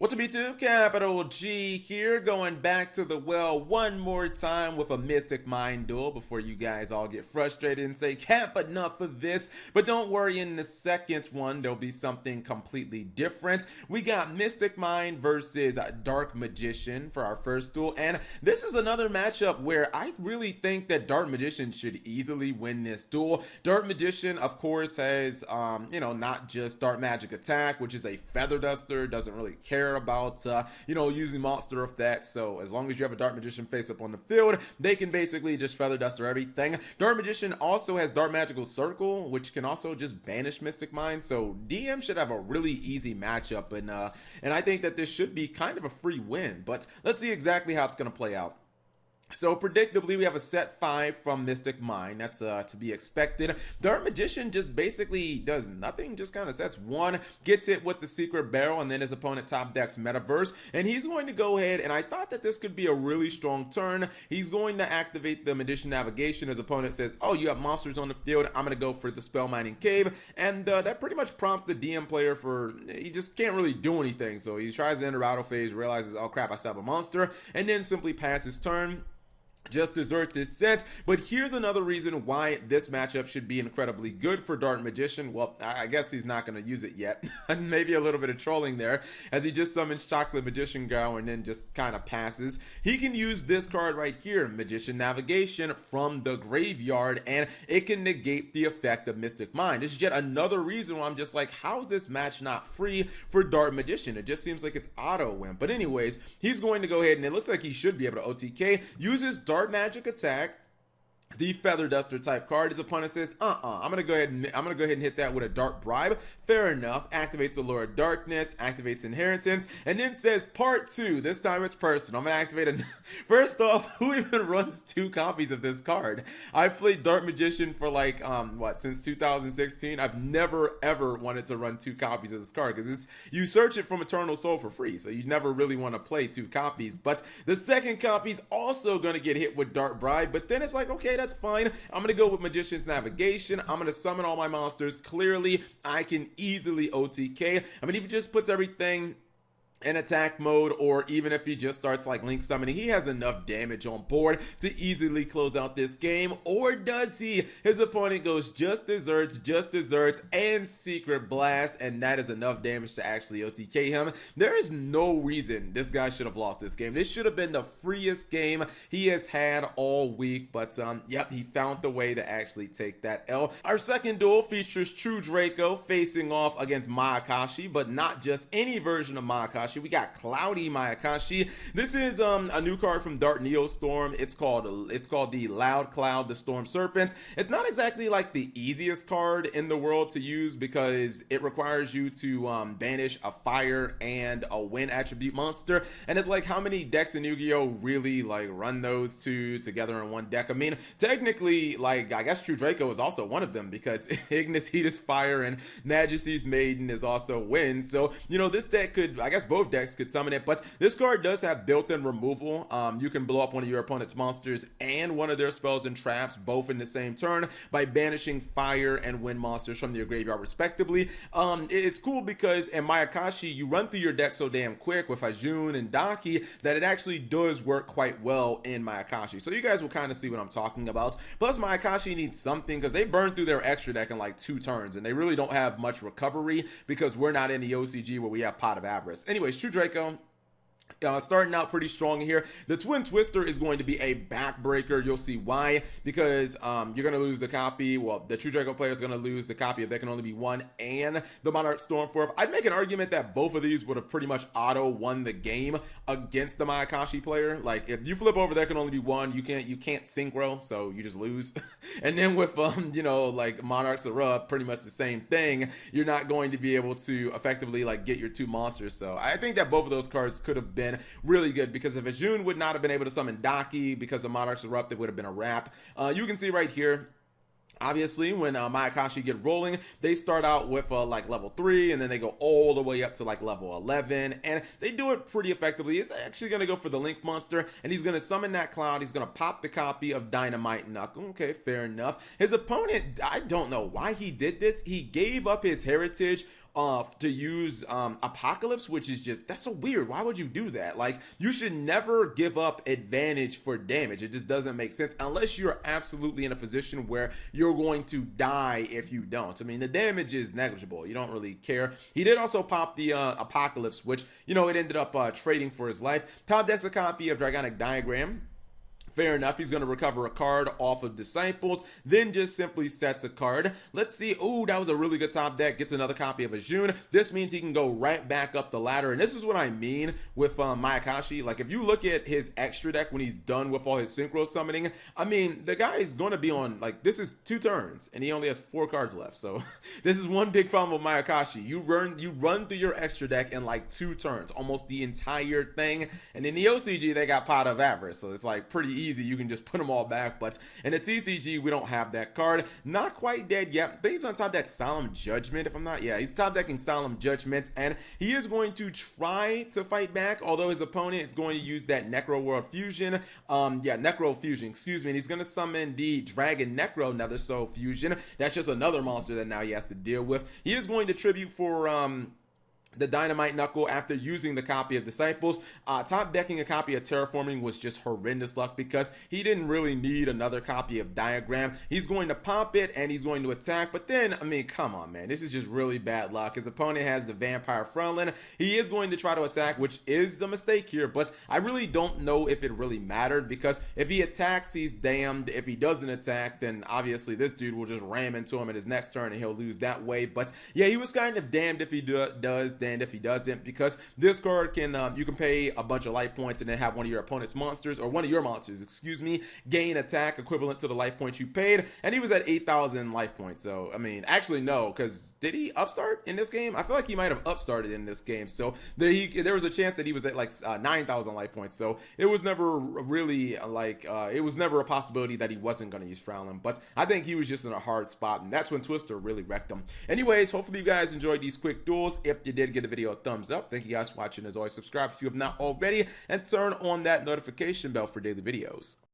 What's up, YouTube? Capital G here, going back to the well one more time with a Mystic Mind duel before you guys all get frustrated and say, Cap, enough of this. But don't worry, in the second one, there'll be something completely different. We got Mystic Mind versus Dark Magician for our first duel, and this is another matchup where I really think that Dark Magician should easily win this duel. Dark Magician, of course, has, not just Dark Magic Attack, which is a Feather Duster, doesn't really care about using monster effects. So as long as you have a Dark Magician face up on the field, they can basically just Feather Duster everything. Dark Magician also has Dark Magical Circle, which can also just banish Mystic Mind. So DM should have a really easy matchup, and I think that this should be kind of a free win. But let's see exactly how it's going to play out. So predictably, we have a set 5 from Mystic Mind. That's to be expected. Dark Magician just basically does nothing, just kind of sets 1, gets hit with the Secret Barrel, and then his opponent top decks Metaverse. And he's going to go ahead, and I thought that this could be a really strong turn. He's going to activate the Magician Navigation. His opponent says, oh, you have monsters on the field. I'm going to go for the Spell Mining Cave. And that pretty much prompts the DM player for, he just can't really do anything. So he tries to enter auto phase, realizes, oh crap, I still have a monster, and then simply passes turn. Just deserts his set. But here's another reason why this matchup should be incredibly good for Dark Magician. Well, I guess he's not going to use it yet. Maybe a little bit of trolling there, as he just summons Chocolate Magician Girl and then just kind of passes. He can use this card right here, Magician Navigation, from the graveyard, and it can negate the effect of Mystic Mind. This is yet another reason why I'm just like, how is this match not free for Dark Magician? It just seems like it's auto win. But anyways, he's going to go ahead, and it looks like he should be able to OTK, uses Dark Magic Attack, the Feather Duster type card. His opponent says, I'm gonna go ahead and hit that with a Dark Bribe. Fair enough. Activates Allure of Darkness, activates Inheritance, and then says part 2. This time it's personal. I'm gonna activate a first off, who even runs 2 copies of this card? I've played Dark Magician for like since 2016. I've never ever wanted to run 2 copies of this card, because it's, you search it from Eternal Soul for free, so you never really want to play 2 copies. But the second copy's also gonna get hit with Dark Bribe, but then it's like, okay, that's fine. I'm gonna go with Magician's Navigation. I'm gonna summon all my monsters. Clearly, I can easily OTK. I mean, if he just puts everything in attack mode, or even if he just starts like link summoning, he has enough damage on board to easily close out this game. Or does he? His opponent goes just desserts, and Secret Blast, and that is enough damage to actually OTK him. There is no reason this guy should have lost this game. This should have been the freest game he has had all week, but yep, he found the way to actually take that L. Our second duel features True Draco facing off against Mayakashi, but not just any version of Mayakashi. We got Cloudy Mayakashi. This is a new card from Dark Neostorm. It's called the Loud Cloud, the Storm Serpent. It's not exactly like the easiest card in the world to use, because it requires you to banish a fire and a wind attribute monster, and it's like, how many decks in Yu-Gi-Oh really like run those 2 together in one deck? I mean, technically, like, I guess True Draco is also one of them, because Ignis Heat is fire and Majesty's Maiden is also wind. So this deck could, I guess both decks could summon it, but this card does have built-in removal. You can blow up one of your opponent's monsters and one of their spells and traps both in the same turn by banishing fire and wind monsters from your graveyard respectively. It's cool because in Mayakashi, you run through your deck so damn quick with Hajun and Daki that it actually does work quite well in Mayakashi. So you guys will kind of see what I'm talking about. Plus, Mayakashi needs something, because they burn through their extra deck in like 2 turns, and they really don't have much recovery because we're not in the OCG where we have Pot of Avarice. Anyways, True Draco starting out pretty strong here. The Twin Twister is going to be a backbreaker. You'll see why, because you're going to lose the copy. Well, the True Draco player is going to lose the copy if there can only be 1, and the Monarch Stormforth. I'd make an argument that both of these would have pretty much auto won the game against the Mayakashi player. Like, if you flip over there can only be 1, you can't synchro, so you just lose. And then with like Monarchs Erupt, pretty much the same thing. You're not going to be able to effectively like get your 2 monsters. So I think that both of those cards could have been really good, because if Ajun would not have been able to summon Daki because of Monarchs Erupt, it would have been a wrap. You can see right here, obviously, when Mayakashi get rolling, they start out with like level 3, and then they go all the way up to like level 11, and they do it pretty effectively. It's actually going to go for the Link monster, and he's going to summon that cloud. He's going to pop the copy of Dynamite Knuckle. Okay, fair enough. His opponent, I don't know why he did this. He gave up his heritage to use Apocalypse, which is just, that's so weird. Why would you do that? Like, you should never give up advantage for damage. It just doesn't make sense unless you're absolutely in a position where you're going to die if you don't. I mean, the damage is negligible. You don't really care. He did also pop the Apocalypse, which, you know, it ended up trading for his life. Top deck's a copy of Dragonic Diagram. Fair enough, he's going to recover a card off of Disciples, then just simply sets a card. Let's see. Oh, that was a really good top deck. Gets another copy of Ajun. This means he can go right back up the ladder, and this is what I mean with Mayakashi. Like, if you look at his extra deck when he's done with all his synchro summoning, I mean, the guy is going to be on, like, this is 2 turns, and he only has 4 cards left. So this is one big problem with Mayakashi. You run through your extra deck in, like, 2 turns, almost the entire thing. And in the OCG, they got Pot of Avarice, so it's, like, pretty easy. You can just put them all back, but in the TCG, we don't have that card. Not quite dead yet. I think he's on top deck Solemn Judgment, if I'm not. Yeah, he's top decking Solemn Judgment, and he is going to try to fight back, although his opponent is going to use that Necro World Fusion. Necro Fusion, excuse me, and he's going to summon the Dragon Necro Nether Soul Fusion. That's just another monster that now he has to deal with. He is going to tribute for the Dynamite Knuckle after using the copy of Disciples. Top decking a copy of Terraforming was just horrendous luck because he didn't really need another copy of Diagram. He's going to pop it and he's going to attack, but then, I mean, come on, man. This is just really bad luck. His opponent has the Vampire Frelin. He is going to try to attack, which is a mistake here, but I really don't know if it really mattered because if he attacks, he's damned. If he doesn't attack, then obviously this dude will just ram into him at his next turn and he'll lose that way. But yeah, he was kind of damned if he does, damned if he doesn't, because this card can you can pay a bunch of life points and then have one of your opponent's monsters, or one of your monsters, excuse me, gain attack equivalent to the life points you paid, and he was at 8,000 life points. So I mean, actually no, because did he upstart in this game? I feel like he might have upstarted in this game, so there was a chance that he was at like 9,000 life points. So it was never really like it was never a possibility that he wasn't going to use Frowlin, but I think he was just in a hard spot, and that's when Twister really wrecked him. Anyways, hopefully you guys enjoyed these quick duels. If you did, give the video a thumbs up. Thank you guys for watching. As always, subscribe if you have not already, and turn on that notification bell for daily videos.